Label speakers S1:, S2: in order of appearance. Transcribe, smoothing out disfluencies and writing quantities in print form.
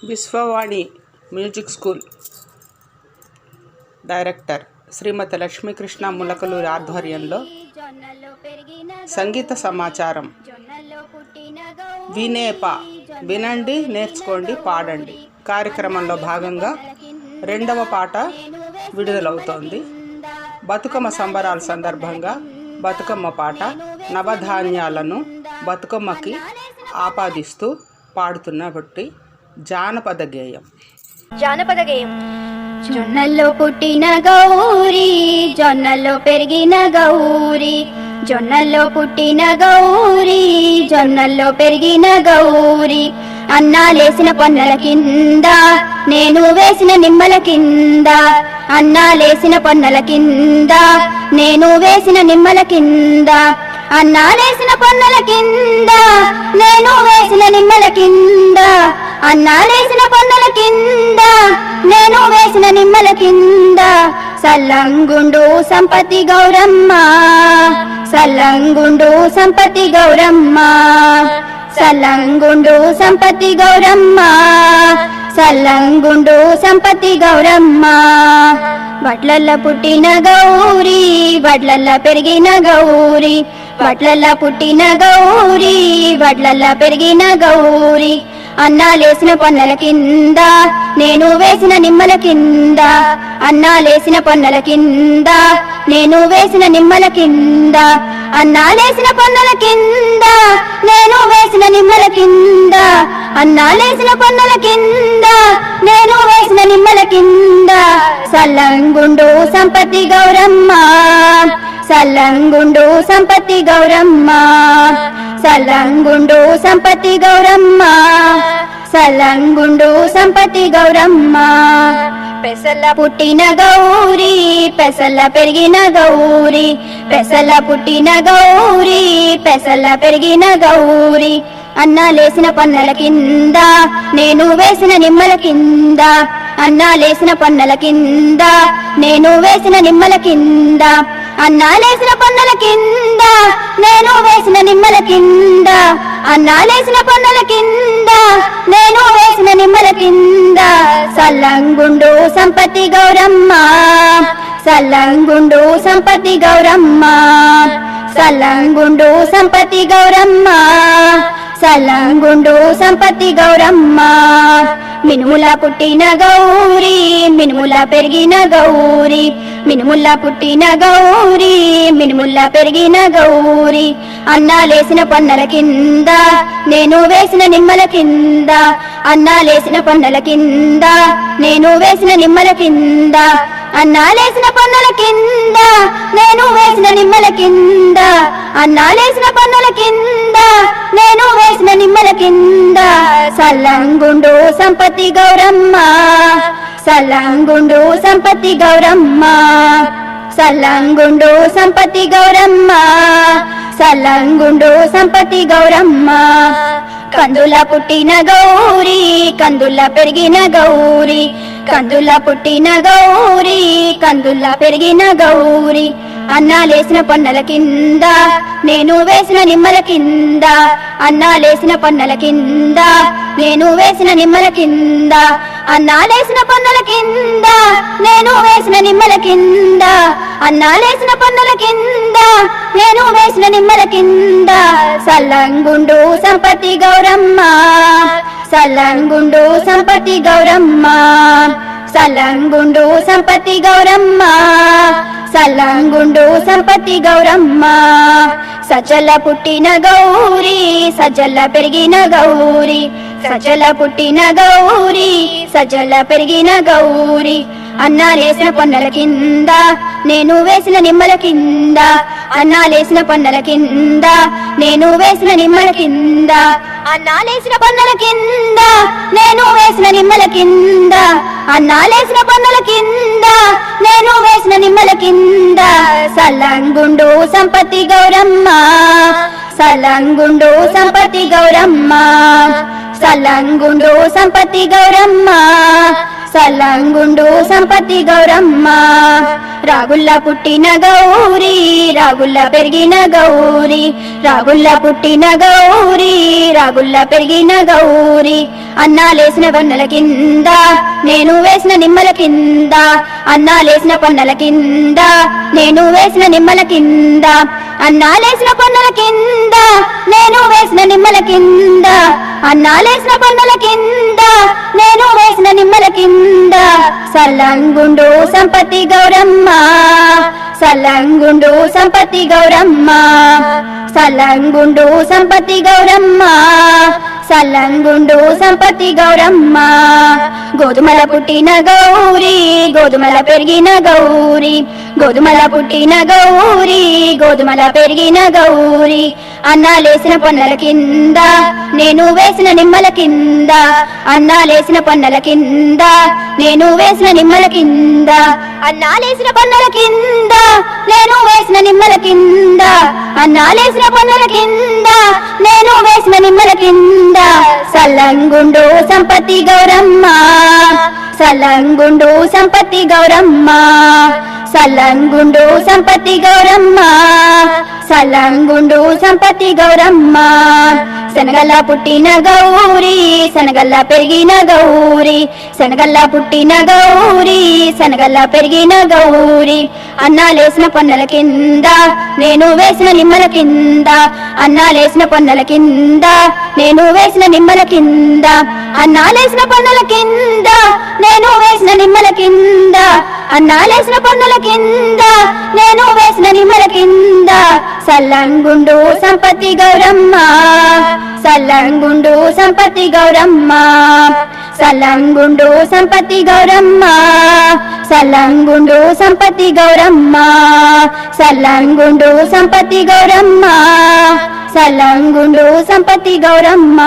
S1: Vishwavani music school director శ్రీమతి లక్ష్మీకృష్ణ ములకలూరి ఆధ్వర్యంలో సంగీత సమాచారం వినండి, నేర్చుకోండి, పాడండి కార్యక్రమంలో భాగంగా రెండవ పాట విడుదలవుతోంది. బతుకమ్మ సంబరాల సందర్భంగా బతుకమ్మ పాట నవధాన్యాలను బతుకమ్మకి ఆపాదిస్తూ పాడుతున్న బట్టి జానపద గేయం.
S2: జొన్నల్లో పుట్టిన గౌరీ, జొన్నల్లో పెరిగిన గౌరీ, జొన్నల్లో పుట్టిన గౌరీ, జొన్నల్లో పెరిగిన గౌరీ, అన్నాలేసిన పొన్నల కింద నేను వేసిన నిమ్మల కింద, అన్నాలేసిన పొన్నల కింద నేను వేసిన నిమ్మల కింద, అన్నాలేసిన పొన్నల కింద నేను వేసిన నిమ్మల కింద, అన్నాలేసిన పొన్నల కింద నేను వేసిన నిమ్మల కింద, సల్లంగుండు సంపతి గౌరమ్మ, సల్లంగుండు సంపతి గౌరమ్మ, సల్లంగుండు సంపతి గౌరమ్మ, సల్లంగుండు సంపతి గౌరమ్మ. వడ్లల్ల పుట్టిన గౌరీ, వడ్లల్ల పెరిగిన గౌరీ, వడ్లల్ల పుట్టిన గౌరీ, వడ్లల్ల పెరిగిన గౌరీ, అన్నాలేసిన పొన్నల కింద నేను వేసిన నిమ్మల కింద, అన్నాలేసిన పొన్నల కింద నేను వేసిన నిమ్మల కింద, అన్నాలేసిన పొన్నల కింద నేను వేసిన నిమ్మల కింద, అన్నాలేసిన పొన్నల కింద నేను వేసిన నిమ్మల కింద, సల్లంగుండు సంపతి గౌరమ్మ, సల్లంగుండు సంపతి గౌరమ్మ, సల్లంగుండు సంపతి గౌరమ్మ, సల్లంగుండు సంపతి గౌరమ్మ. పెసల పుట్టిన గౌరీ, పెసల పెరిగిన గౌరీ, పెసల పుట్టిన గౌరీ, పెసల పెరిగిన గౌరీ, అన్నాలేసిన పొన్నల కింద నేను వేసిన నిమ్మల కింద, అన్నాలేసిన పొన్నల కింద నేను వేసిన నిమ్మల కింద, అన్నాలేసిన పొన్నల కింద నేను వేసిన నిమ్మల కింద, అన్నాలేసిన పొన్నల కింద నేను వేసిన నిమ్మల కింద, సల్లంగుండు సంపతి గౌరమ్మ, సల్లంగుండు సంపతి గౌరమ్మ, సల్లంగుండు సంపతి గౌరమ్మ, సల్లంగుండు సంపతి గౌరమ్మ. మినుముల పుట్టిన గౌరీ, మినుముల పెరిగిన గౌరీ, మినుముల పుట్టిన గౌరీ, మినుముల పెరిగిన గౌరీ, అన్నాలేసిన పొన్నల కింద నేను వేసిన నిమ్మల కింద, అన్నాలేసిన పొన్నల కింద నేను వేసిన నిమ్మల కింద, అన్నాలేసిన పొన్నల కింద నేను వేసిన నిమ్మల కింద, అన్నాలేసిన పొన్నల కింద నేను వేసిన నిమ్మల కింద, సల్లంగుండు సంపతి గౌరమ్మ, సల్లంగుండు సంపతి గౌరమ్మ, సల్లంగుండు సంపతి గౌరమ్మ, సల్లంగుండు సంపతి గౌరమ్మ. కందుల పుట్టిన గౌరీ, కందుల పెరిగిన గౌరీ, కందుల పుట్టిన గౌరీ, కందుల పెరిగిన గౌరీ, అన్నాలేసిన పొన్నల కింద నేను వేసిన నిమ్మల కింద, అన్నాలేసిన పొన్నల కింద నేను వేసిన నిమ్మల కింద, అన్నాలేసిన పొన్నల కింద నేను వేసిన నిమ్మల కింద, అన్నాలేసిన పొన్నల కింద నేను వేసిన నిమ్మల కింద, సల్లంగుండు సంపతి గౌరమ్మ, సల్లంగుండు సంపతి గౌరమ్మ, సల్లంగుండు సంపతి గౌరమ్మ, సల్లంగుండు సంపతి గౌరమ్మ. సజ్జల పుట్టిన గౌరీ, సజ్జల పెరిగిన గౌరీ, సజ్జల పుట్టిన గౌరీ, సజ్జల పెరిగిన గౌరీ, అన్నాలేసిన పొన్నల కింద నేను వేసిన నిమ్మల కింద, అన్నాలేసిన పొన్నల కింద నేను వేసిన నిమ్మల కింద, అన్నాలేసిన పొన్నల కింద నేను వేసిన నిమ్మల కింద, అన్నాలేసిన పొన్నల కింద నేను వేసిన నిమ్మల కింద, సల్లంగుండు సంపతి గౌరమ్మ, సల్లంగుండు సంపతి గౌరమ్మ, సల్లంగుండు సంపతి గౌరమ్మ, సల్లంగుండు సంపత్తి గౌరమ్మ రాగుల్ల పుట్టిన గౌరీ రాగుల్ల పెరిగిన గౌరీ రాగుల్ల పుట్టిన గౌరీ రాగుల్ల పెరిగిన గౌరీ అన్నాలేసిన పన్నెల కింద నేను వేసిన నిమ్మల కింద అన్నాలేసిన పన్నెల కింద నేను వేసిన నిమ్మల కింద అన్నాలేసిన పన్నెల కింద నేను వేసిన నిమ్మల కింద అన్నాలేసిన పన్నెల కింద నేను వేసిన నిమ్మల కింద సల్లంగుండు సంపత్తి గౌరమ్మ సల్లంగుండు సంపత్తి గౌరమ్మ సల్లంగుండు సంపత్తి గౌరమ్మ సల్లంగుండు సంపత్తి గౌరమ్మ గోధుమల పుట్టిన గౌరీ గోధుమల పెరిగిన గౌరీ గోధుమల పుట్టిన గౌరీ గోధుమల పెరిగిన గౌరీ అన్నాలేసిన పొన్నల కింద నేను వేసిన నిమ్మల కింద అన్నాలేసిన పొన్నల కింద నేను వేసిన నిమ్మల కింద అన్నాలేసిన పొన్నల కింద నేను వేసిన నిమ్మల కింద అన్నాలేసిన పొన్నల కింద నేను వేసిన నిమ్మల కింద సల్లంగుండు సంపత్తి గౌరమ్మ సల్లంగుండు సంపత్తి గౌరమ్మ సల్లంగుండు సంపత్తి గౌరమ్మ సల్లంగుండు సంపత్తి గౌరమ్మ శనగల్ల పుట్టిన గౌరీ శనగల్ల పెరిగిన గౌరీ శనగల్ల పుట్టిన గౌరీ శనగల్ల పెరిగిన గౌరీ అన్నాలేసిన పొన్నల కింద నేను వేసిన నిమ్మల కింద అన్నాలేసిన పొన్నల కింద నేను వేసిన నిమ్మల కింద అన్నాలేసిన పొన్నల కింద నేను వేసిన నిమ్మల కింద అన్నాలేసిన పొన్నల కింద నేను వేసిన నిమ్మల కింద సల్లంగుండు సంపత్తి గౌరమ్మ సల్లంగుండు సంపత్తి గౌరమ్మ సల్లంగుండు సంపత్తి గౌరమ్మ సల్లంగుండు సంపత్తి గౌరమ్మ సల్లంగుండు సంపత్తి గౌరమ్మ సల్లంగుండు సంపత్తి గౌరమ్మ